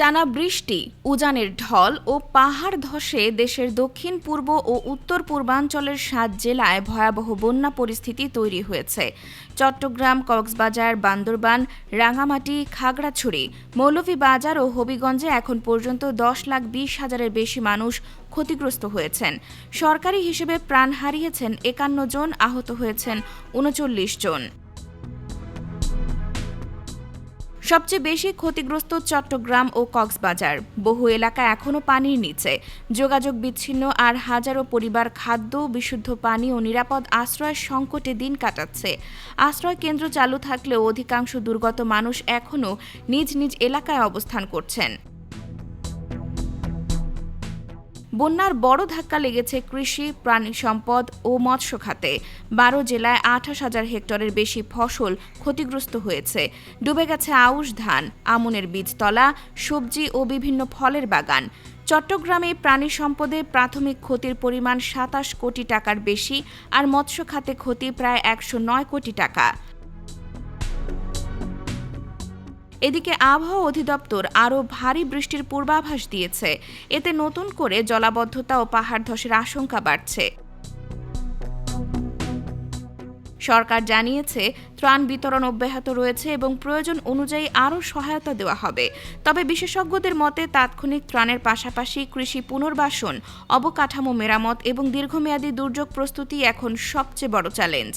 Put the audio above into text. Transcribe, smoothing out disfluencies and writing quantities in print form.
টানা বৃষ্টি, উজানের ঢল ও পাহাড় ধসে দেশের দক্ষিণ পূর্ব ও উত্তর পূর্বাঞ্চলের ৭ জেলায় ভয়াবহ বন্যা পরিস্থিতি তৈরি হয়েছে। চট্টগ্রাম, কক্সবাজার, বান্দরবান, রাঙামাটি, খাগড়াছড়ি, মৌলভীবাজার ও হবিগঞ্জে এখন পর্যন্ত ১০,২০,০০০-এর বেশি মানুষ ক্ষতিগ্রস্ত হয়েছেন। সরকারি হিসেবে প্রাণ হারিয়েছেন ৫১ জন, আহত হয়েছেন ৩৯ জন। সবচেয়ে বেশি ক্ষতিগ্রস্ত চট্টগ্রাম ও কক্সবাজার। বহু এলাকা এখনও পানির নিচে, যোগাযোগ বিচ্ছিন্ন, আর হাজারো পরিবার খাদ্য, বিশুদ্ধ পানি ও নিরাপদ আশ্রয়ের সংকটে দিন কাটাচ্ছে। আশ্রয় কেন্দ্র চালু থাকলেও অধিকাংশ দুর্গত মানুষ এখনও নিজ নিজ এলাকায় অবস্থান করছেন। বন্যার বড় ধাক্কা লেগেছে কৃষি, প্রাণী সম্পদ ও মৎস্য খাতে। ১২ জেলায় ২৮,০০০ হেক্টরের বেশি ফসল ক্ষতিগ্রস্ত হয়েছে। ডুবে গেছে আউশ ধান, আমনের বীজতলা, সবজি ও বিভিন্ন ফলের বাগান। চট্টগ্রামে প্রাণী সম্পদে প্রাথমিক ক্ষতির পরিমাণ ২৭ কোটি টাকার বেশি, আর মৎস্য খাতে ক্ষতি প্রায় ১০৯ কোটি টাকা। এদিকে আবহাওয়া অধিদপ্তর আরও ভারী বৃষ্টির পূর্বাভাস দিয়েছে। এতে নতুন করে জলাবদ্ধতা ও পাহাড় ধসের আশঙ্কা বাড়ছে। সরকার জানিয়েছে, ত্রাণ বিতরণ অব্যাহত রয়েছে এবং প্রয়োজন অনুযায়ী আরও সহায়তা দেওয়া হবে। তবে বিশেষজ্ঞদের মতে তাৎক্ষণিক ত্রাণের পাশাপাশি কৃষি পুনর্বাসন, অবকাঠামো মেরামত এবং দীর্ঘমেয়াদী দুর্যোগ প্রস্তুতি এখন সবচেয়ে বড় চ্যালেঞ্জ।